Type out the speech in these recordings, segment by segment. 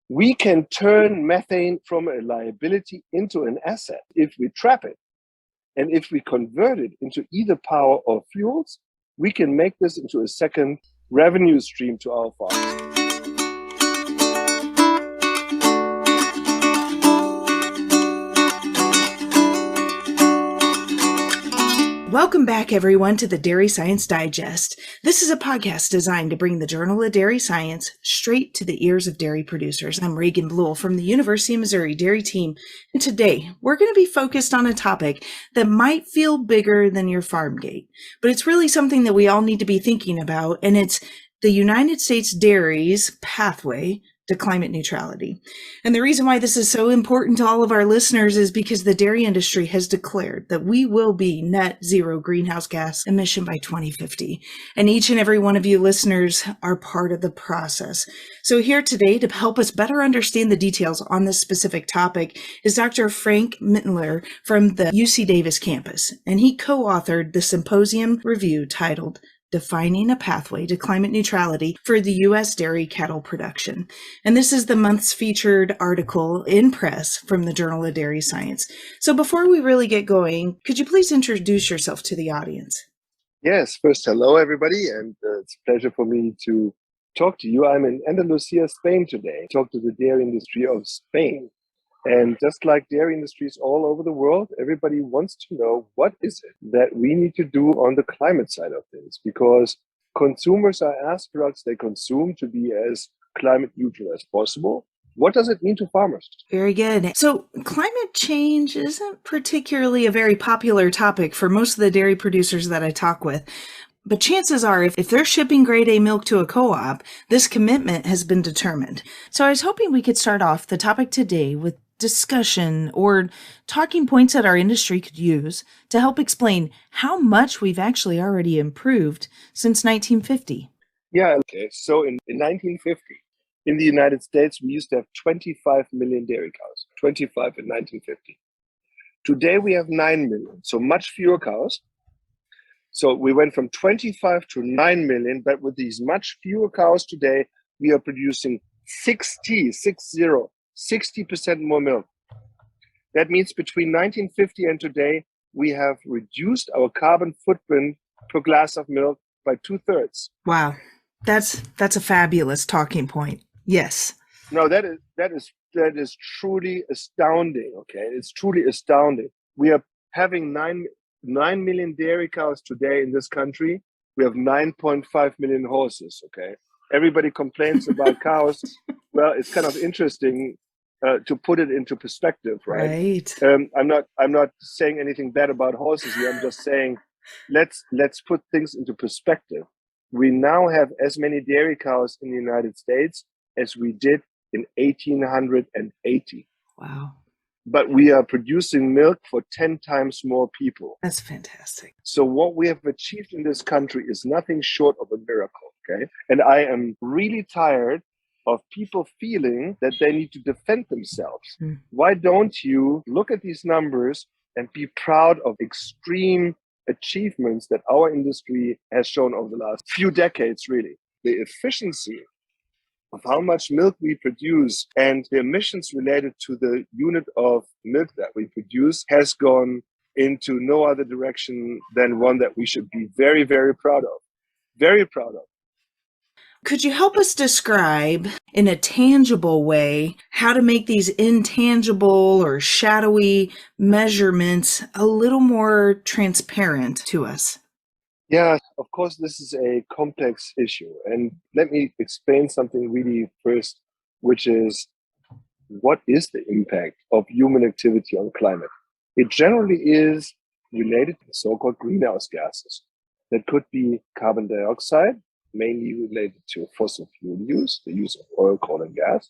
We can turn methane from a liability into an asset if we trap it. And if we convert it into either power or fuels, we can make this into a second revenue stream to our farmers. Welcome back, everyone, to the Dairy Science Digest. This is a podcast designed to bring the Journal of Dairy Science straight to the ears of dairy producers. I'm Reagan Bluhl from the University of Missouri Dairy Team, and today we're going to be focused on a topic that might feel bigger than your farm gate, but it's really something that we all need to be thinking about, and it's the United States dairy's pathway to climate neutrality. And the reason why this is so important to all of our listeners is because the dairy industry has declared that we will be net zero greenhouse gas emission by 2050. And each and every one of you listeners are part of the process. So here today to help us better understand the details on this specific topic is Dr. Frank Mitloehner from the UC Davis campus. And he co-authored the symposium review titled Defining a Pathway to Climate Neutrality for the U.S. Dairy Cattle Production. And this is the month's featured article in press from the Journal of Dairy Science. So before we really get going, could you please introduce yourself to the audience? Yes, first, hello, everybody. And it's a pleasure for me to talk to you. I'm in Andalusia, Spain today. Talk to the dairy industry of Spain. And just like dairy industries all over the world, everybody wants to know what is it that we need to do on the climate side of things, because consumers are asked products they consume to be as climate neutral as possible. What does it mean to farmers? Very good. So climate change isn't particularly a very popular topic for most of the dairy producers that I talk with. But chances are, if they're shipping grade A milk to a co-op, this commitment has been determined. So I was hoping we could start off the topic today with discussion or talking points that our industry could use to help explain how much we've actually already improved since 1950. Yeah, okay. So in 1950, in the United States, we used to have 25 million dairy cows, 25 in 1950. Today we have 9 million, so much fewer cows. So we went from 25 to 9 million, but with these much fewer cows today, we are producing 60% more milk. That means between 1950 and today, we have reduced our carbon footprint per glass of milk by 2/3. Wow, that's a fabulous talking point. Yes. No, that is truly astounding. Okay, it's truly astounding. We are having 9 million dairy cows today in this country. We have 9.5 million horses. Okay, everybody complains about cows. Well, it's kind of interesting to put it into perspective, right? I'm not saying anything bad about horses here. I'm just saying let's put things into perspective. We now have as many dairy cows in the United States as we did in 1880. Wow. But we are producing milk for 10 times more people. That's fantastic. So what we have achieved in this country is nothing short of a miracle, okay? And I am really tired of people feeling that they need to defend themselves. Why don't you look at these numbers and be proud of extreme achievements that our industry has shown over the last few decades, really? The efficiency of how much milk we produce and the emissions related to the unit of milk that we produce has gone into no other direction than one that we should be very, very proud of. Very proud of. Could you help us describe in a tangible way how to make these intangible or shadowy measurements a little more transparent to us? Yeah, of course, this is a complex issue. And let me explain something really first, which is what is the impact of human activity on climate? It generally is related to so-called greenhouse gases. That could be carbon dioxide, mainly related to fossil fuel use, the use of oil, coal, and gas.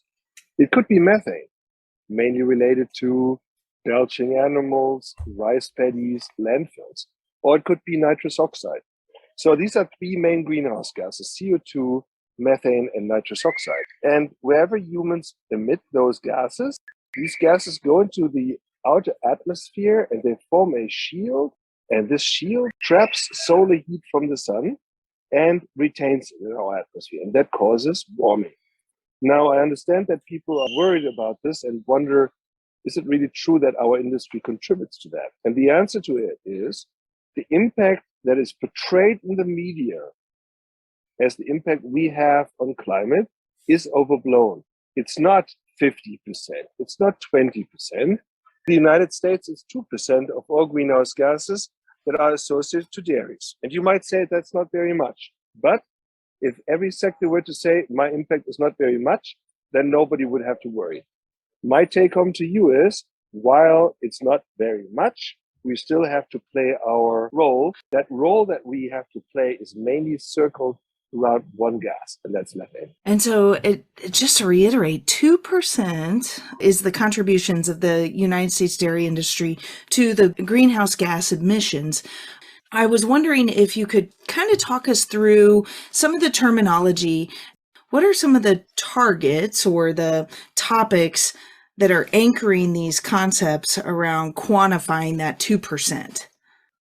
It could be methane, mainly related to belching animals, rice paddies, landfills. Or it could be nitrous oxide. So these are three main greenhouse gases: CO2, methane, and nitrous oxide. And wherever humans emit those gases, these gases go into the outer atmosphere and they form a shield. And this shield traps solar heat from the sun and retains it in our atmosphere. And that causes warming. Now, I understand that people are worried about this and wonder, is it really true that our industry contributes to that? And the answer to it is the impact that is portrayed in the media as the impact we have on climate is overblown. It's not 50%. It's not 20%. The United States is 2% of all greenhouse gases that are associated to dairies. And you might say that's not very much. But if every sector were to say my impact is not very much, then nobody would have to worry. My take home to you is, while it's not very much, we still have to play our role. That role that we have to play is mainly circled around one gas, and that's methane. And so just to reiterate, 2% is the contributions of the United States dairy industry to the greenhouse gas emissions. I was wondering if you could kind of talk us through some of the terminology. What are some of the targets or the topics that are anchoring these concepts around quantifying that 2%?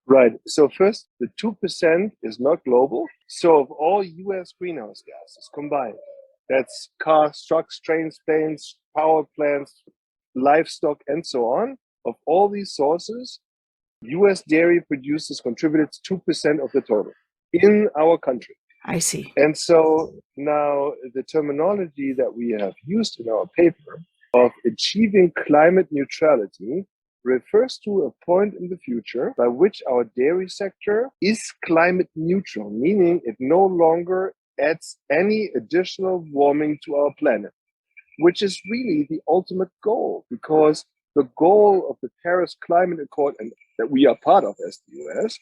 Right. So first, the 2% is not global. So of all US greenhouse gases combined, that's cars, trucks, trains, planes, power plants, livestock, and so on, of all these sources, US dairy producers contributed 2% of the total in our country. I see. And so now the terminology that we have used in our paper of achieving climate neutrality refers to a point in the future by which our dairy sector is climate neutral, meaning it no longer adds any additional warming to our planet, which is really the ultimate goal, because the goal of the Paris Climate Accord, and that we are part of as the US,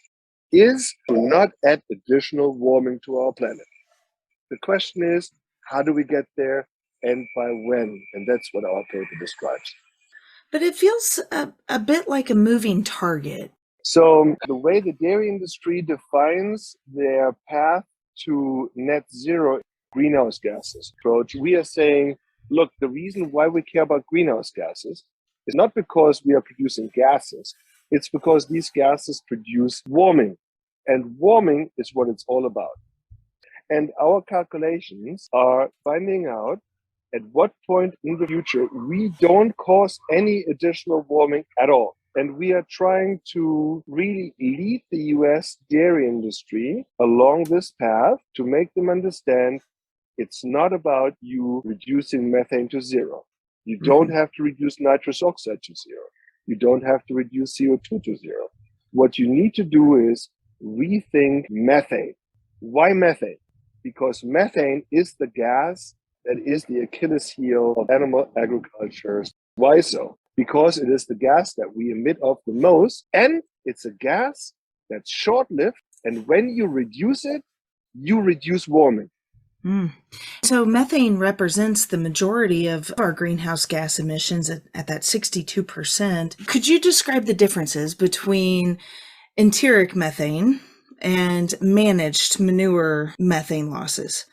is to not add additional warming to our planet. The question is, how do we get there and by when? And that's what our paper describes. But it feels a bit like a moving target. So the way the dairy industry defines their path to net zero greenhouse gases approach, we are saying, look, the reason why we care about greenhouse gases is not because we are producing gases. It's because these gases produce warming. And warming is what it's all about. And our calculations are finding out at what point in the future we don't cause any additional warming at all. And we are trying to really lead the US dairy industry along this path to make them understand it's not about you reducing methane to zero. You don't have to reduce nitrous oxide to zero. You don't have to reduce CO2 to zero. What you need to do is rethink methane. Why methane? Because methane is the gas that is the Achilles heel of animal agriculture. Why so? Because it is the gas that we emit off the most, and it's a gas that's short-lived, and when you reduce it, you reduce warming. So methane represents the majority of our greenhouse gas emissions at that 62%. Could you describe the differences between enteric methane and managed manure methane losses?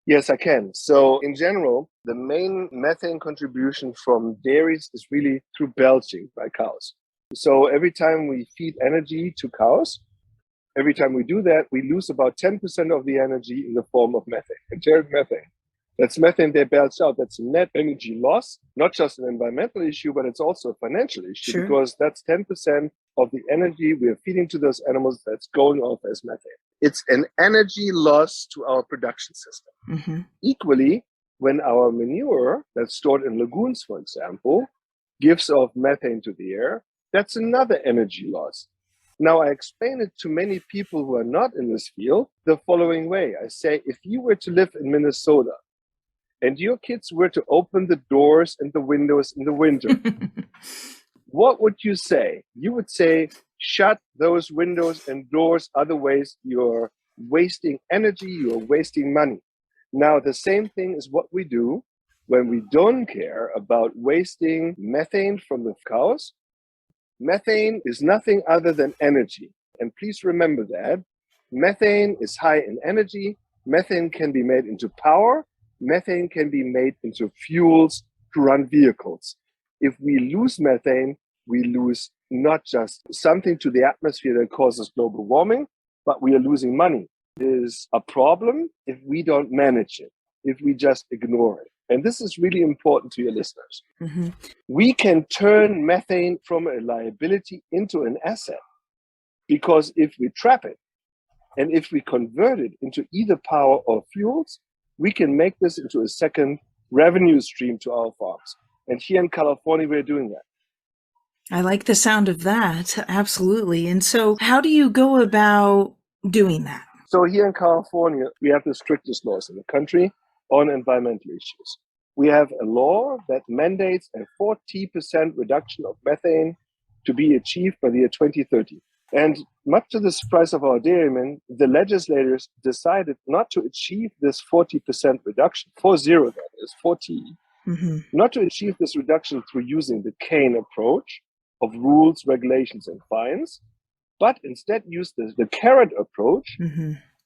Yes, I can. So in general, the main methane contribution from dairies is really through belching by cows. So every time we feed energy to cows, every time we do that, we lose about 10% of the energy in the form of methane, enteric methane. That's methane they belch out. That's a net energy loss, not just an environmental issue, but it's also a financial issue, because that's 10% of the energy we are feeding to those animals that's going off as methane. It's an energy loss to our production system. Equally, when our manure that's stored in lagoons, for example, gives off methane to the air, that's another energy loss. Now, I explain it to many people who are not in this field the following way. I say, if you were to live in Minnesota and your kids were to open the doors and the windows in the winter, what would you say? You would say, shut those windows and doors, otherwise you're wasting energy, you're wasting money. Now, the same thing is what we do when we don't care about wasting methane from the cows. Methane is nothing other than energy. And please remember that. Methane is high in energy. Methane can be made into power. Methane can be made into fuels to run vehicles. If we lose methane, we lose not just something to the atmosphere that causes global warming, but we are losing money. It is a problem if we don't manage it, if we just ignore it. And this is really important to your listeners. Mm-hmm. We can turn methane from a liability into an asset, because if we trap it and if we convert it into either power or fuels, we can make this into a second revenue stream to our farms. And here in California, we're doing that. I like the sound of that. Absolutely. And so how do you go about doing that? So here in California, we have the strictest laws in the country on environmental issues. We have a law that mandates a 40% reduction of methane to be achieved by the year 2030. And much to the surprise of our dairymen, the legislators decided not to achieve this 40% reduction, 40, that is, 40, not to achieve this reduction through using the cane approach of rules, regulations, and fines, but instead use the carrot approach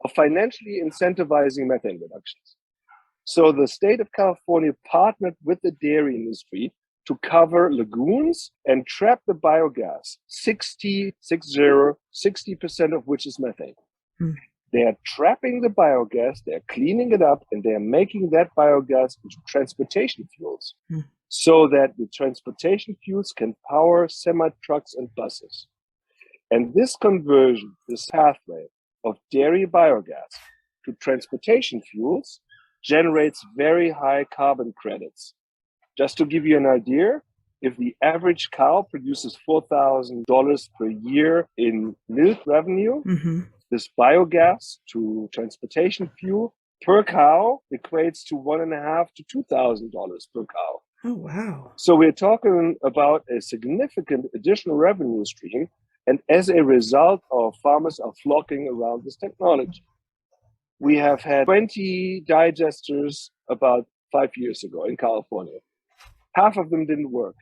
of financially incentivizing methane reductions. So the state of California partnered with the dairy industry to cover lagoons and trap the biogas, 60% of which is methane. They are trapping the biogas, they're cleaning it up, and they're making that biogas into transportation fuels so that the transportation fuels can power semi-trucks and buses. And this conversion, this pathway of dairy biogas to transportation fuels generates very high carbon credits. Just to give you an idea, if the average cow produces $4,000 per year in milk revenue, this biogas to transportation fuel per cow equates to $1,500 to $2,000 per cow. Oh, wow. So we're talking about a significant additional revenue stream. And as a result, our farmers are flocking around this technology. We have had 20 digesters about 5 years ago in California. Half of them didn't work.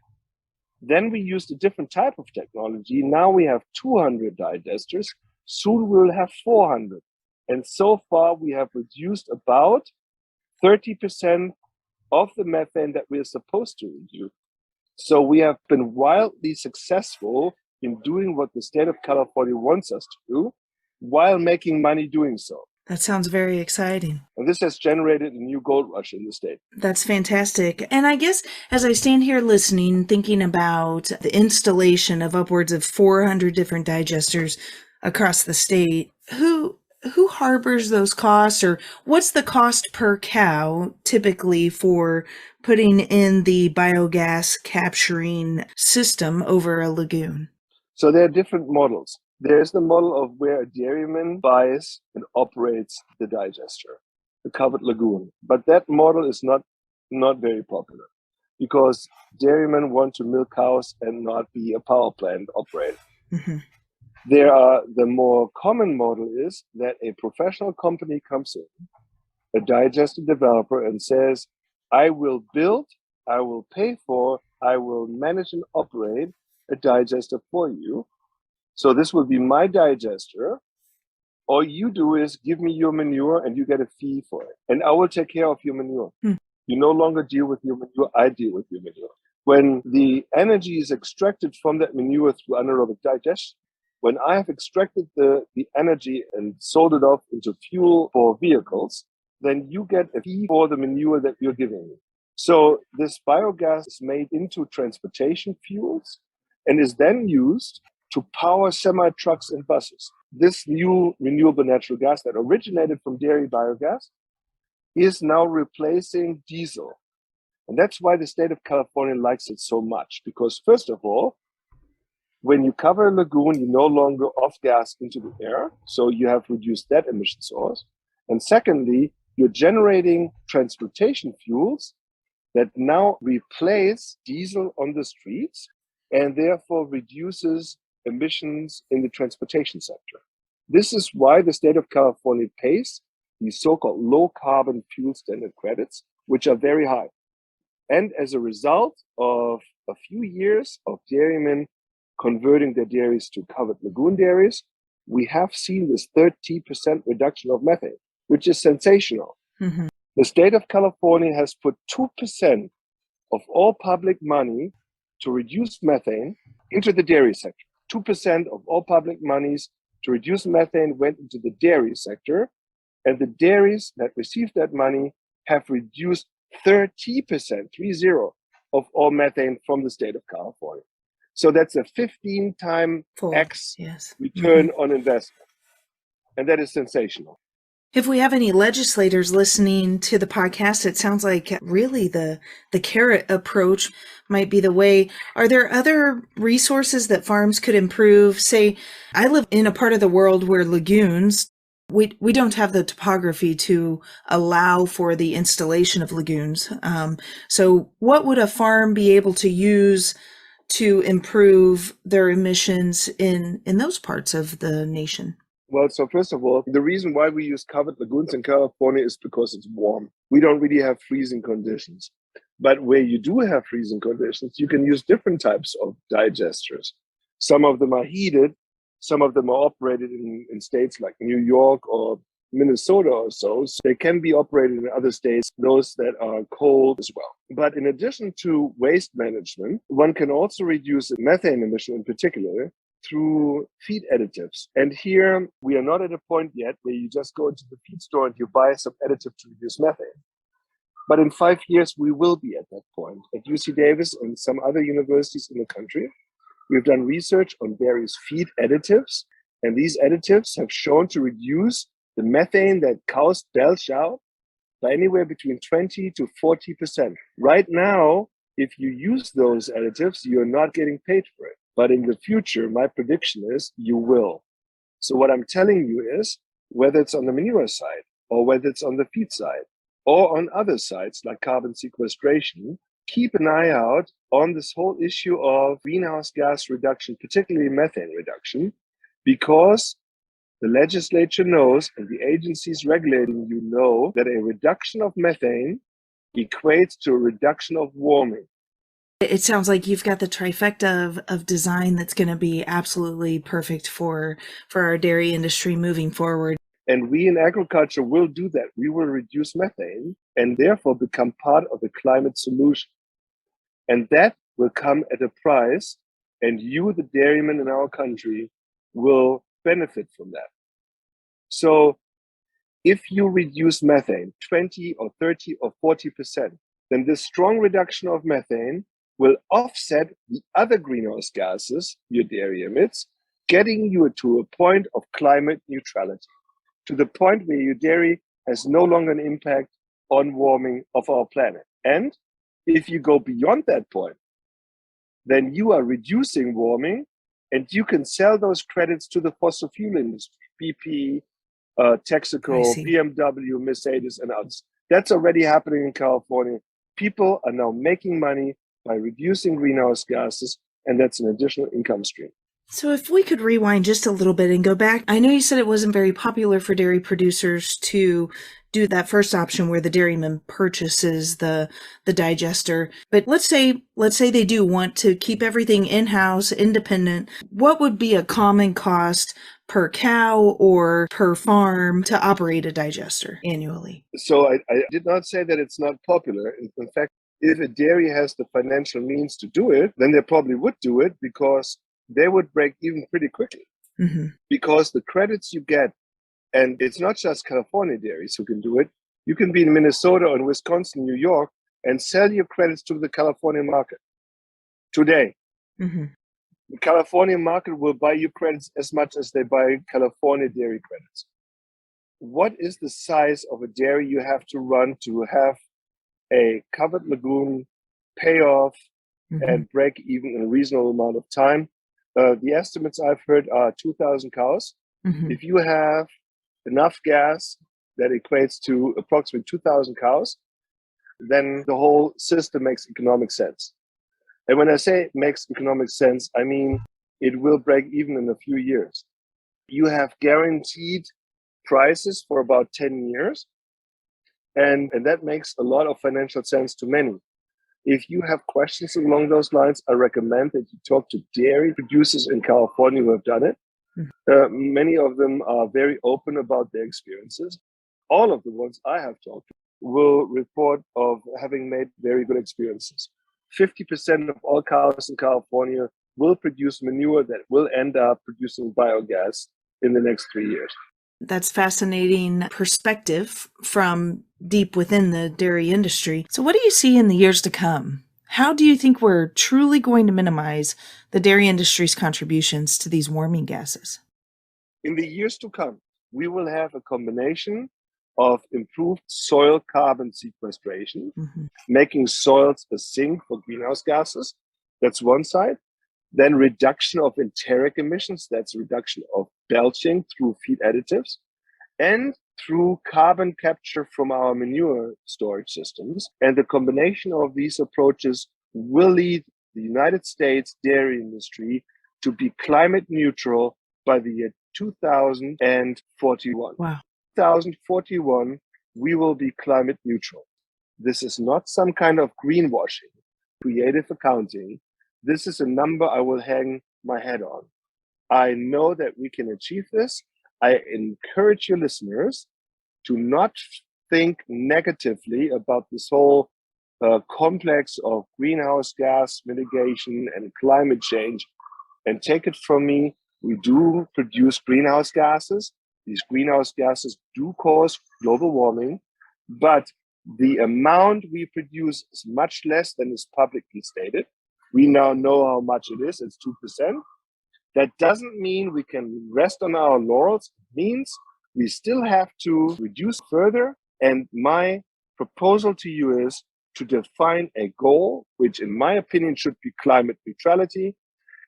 Then we used a different type of technology. Now we have 200 digesters. Soon we'll have 400. And so far we have reduced about 30% of the methane that we're supposed to reduce. So we have been wildly successful in doing what the state of California wants us to do while making money doing so. That sounds very exciting. And this has generated a new gold rush in the state. That's fantastic. And I guess as I stand here listening, thinking about the installation of upwards of 400 different digesters across the state, who harbors those costs, or what's the cost per cow typically for putting in the biogas capturing system over a lagoon? So there are different models. There's the model of where a dairyman buys and operates the digester, the covered lagoon. But that model is not very popular because dairymen want to milk cows and not be a power plant operator. The more common model is that a professional company comes in, a digester developer, and says, I will build, I will pay for, I will manage and operate a digester for you. So this will be my digester. All you do is give me your manure and you get a fee for it. And I will take care of your manure. You no longer deal with your manure, I deal with your manure. When the energy is extracted from that manure through anaerobic digestion, when I have extracted the energy and sold it off into fuel for vehicles, then you get a fee for the manure that you're giving me. So this biogas is made into transportation fuels and is then used to power semi-trucks and buses. This new renewable natural gas that originated from dairy biogas is now replacing diesel. And that's why the state of California likes it so much. Because first of all, when you cover a lagoon, you no longer off gas into the air. So you have reduced that emission source. And secondly, you're generating transportation fuels that now replace diesel on the streets and therefore reduces emissions in the transportation sector. This is why the state of California pays these so-called low carbon fuel standard credits, which are very high. And as a result of a few years of dairymen converting their dairies to covered lagoon dairies, we have seen this 30% reduction of methane, which is sensational. The state of California has put 2% of all public money to reduce methane into the dairy sector. 2% of all public monies to reduce methane went into the dairy sector, and the dairies that received that money have reduced 30%, 30, of all methane from the state of California. So that's a 15-time Fold. X Yes. return on investment. And that is sensational. If we have any legislators listening to the podcast, it sounds like really the carrot approach might be the way. Are there other resources that farms could improve? Say, I live in a part of the world where lagoons, we don't have the topography to allow for the installation of lagoons. So what would a farm be able to use to improve their emissions in those parts of the nation? Well, so first of all, the reason why we use covered lagoons in California is because it's warm. We don't really have freezing conditions. But where you do have freezing conditions, you can use different types of digesters. Some of them are heated. Some of them are operated in states like New York or Minnesota or so. So they can be operated in other states, those that are cold as well. But in addition to waste management, one can also reduce methane emission in particular through feed additives. And here we are not at a point yet where you just go into the feed store and you buy some additive to reduce methane. But in 5 years, we will be at that point. At UC Davis and some other universities in the country, we've done research on various feed additives. And these additives have shown to reduce the methane that cows belch out by anywhere between 20 to 40%. Right now, if you use those additives, you're not getting paid for it. But in the future, my prediction is you will. So what I'm telling you is, whether it's on the manure side or whether it's on the feed side or on other sides like carbon sequestration, keep an eye out on this whole issue of greenhouse gas reduction, particularly methane reduction, because the legislature knows and the agencies regulating you know that a reduction of methane equates to a reduction of warming. It sounds like you've got the trifecta of design that's going to be absolutely perfect for our dairy industry moving forward. And we in agriculture will do that. We will reduce methane and therefore become part of the climate solution. And that will come at a price, and you, the dairymen in our country, will benefit from that. So if you reduce methane 20 or 30 or 40%, then this strong reduction of methane will offset the other greenhouse gases your dairy emits, getting you to a point of climate neutrality, to the point where your dairy has no longer an impact on warming of our planet. And if you go beyond that point, then you are reducing warming and you can sell those credits to the fossil fuel industry, BP, Texaco, BMW, Mercedes, and others. That's already happening in California. People are now making money by reducing greenhouse gases, and that's an additional income stream. So if we could rewind just a little bit and go back, I know you said it wasn't very popular for dairy producers to do that first option where the dairyman purchases the digester. But let's say they do want to keep everything in-house, independent. What would be a common cost per cow or per farm to operate a digester annually? So I did not say that it's not popular. In fact, if a dairy has the financial means to do it, then they probably would do it because they would break even pretty quickly. Mm-hmm. Because the credits you get, and it's not just California dairies who can do it, you can be in Minnesota or in Wisconsin, New York, and sell your credits to the California market today. Mm-hmm. The California market will buy you credits as much as they buy California dairy credits. What is the size of a dairy you have to run to have a covered lagoon pay off and break even in a reasonable amount of time? The estimates I've heard are 2,000 cows. Mm-hmm. If you have enough gas that equates to approximately 2,000 cows, then the whole system makes economic sense. And when I say it makes economic sense, I mean it will break even in a few years. You have guaranteed prices for about 10 years, and that makes a lot of financial sense to many. If you have questions along those lines, I recommend that you talk to dairy producers in California who have done it. Many of them are very open about their experiences. All of the ones I have talked to will report of having made very good experiences. 50% of all cows in California will produce manure that will end up producing biogas in the next 3 years. That's fascinating perspective from deep within the dairy industry. So what do you see in the years to come? How do you think we're truly going to minimize the dairy industry's contributions to these warming gases? In the years to come, we will have a combination of improved soil carbon sequestration, making soils a sink for greenhouse gases. That's one side. Then reduction of enteric emissions. That's reduction of belching through feed additives and through carbon capture from our manure storage systems. And the combination of these approaches will lead the United States dairy industry to be climate neutral by the year 2041. Wow. 2041, we will be climate neutral. This is not some kind of greenwashing, creative accounting. This is a number I will hang my head on. I know that we can achieve this. I encourage your listeners to not think negatively about this whole complex of greenhouse gas mitigation and climate change. And take it from me, we do produce greenhouse gases. These greenhouse gases do cause global warming, but the amount we produce is much less than is publicly stated. We now know how much it is. It's 2%. That doesn't mean we can rest on our laurels. It means we still have to reduce further. And my proposal to you is to define a goal, which in my opinion should be climate neutrality,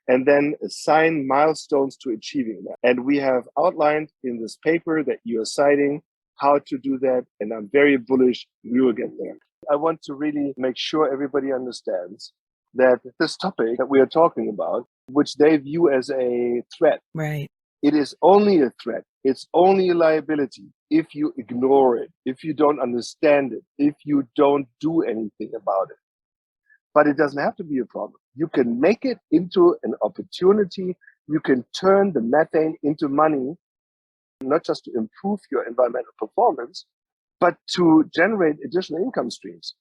and then assign milestones to achieving that. And we have outlined in this paper that you are citing how to do that. And I'm very bullish we will get there. I want to really make sure everybody understands that this topic that we are talking about, which they view as a threat, right? It is only a threat. It's only a liability if you ignore it, if you don't understand it, if you don't do anything about it. But it doesn't have to be a problem. You can make it into an opportunity. You can turn the methane into money, not just to improve your environmental performance, but to generate additional income streams.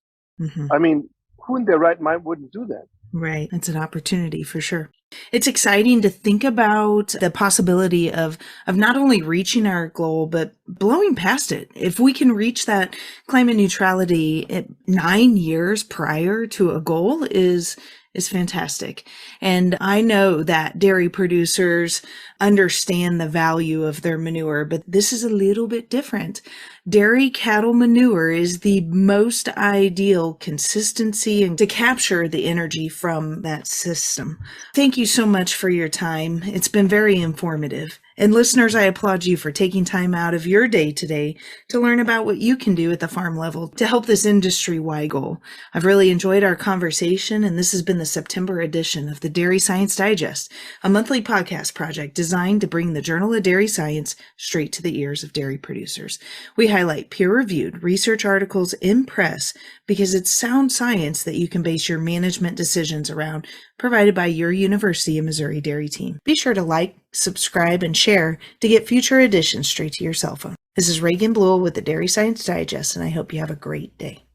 I mean, who in their right mind wouldn't do that? Right. It's an opportunity for sure. It's exciting to think about the possibility of not only reaching our goal, but blowing past it. If we can reach that climate neutrality at 9 years prior to a goal is fantastic. And I know that dairy producers understand the value of their manure, but this is a little bit different. Dairy cattle manure is the most ideal consistency and to capture the energy from that system. Thank you so much for your time. It's been very informative. And listeners, I applaud you for taking time out of your day today to learn about what you can do at the farm level to help this industry-wide goal. I've really enjoyed our conversation, and this has been the September edition of the Dairy Science Digest, a monthly podcast project designed to bring the Journal of Dairy Science straight to the ears of dairy producers. We highlight peer-reviewed research articles in press because it's sound science that you can base your management decisions around, provided by your University of Missouri dairy team. Be sure to like, subscribe, and share to get future editions straight to your cell phone. This is Reagan Bluell with the Dairy Science Digest, and I hope you have a great day.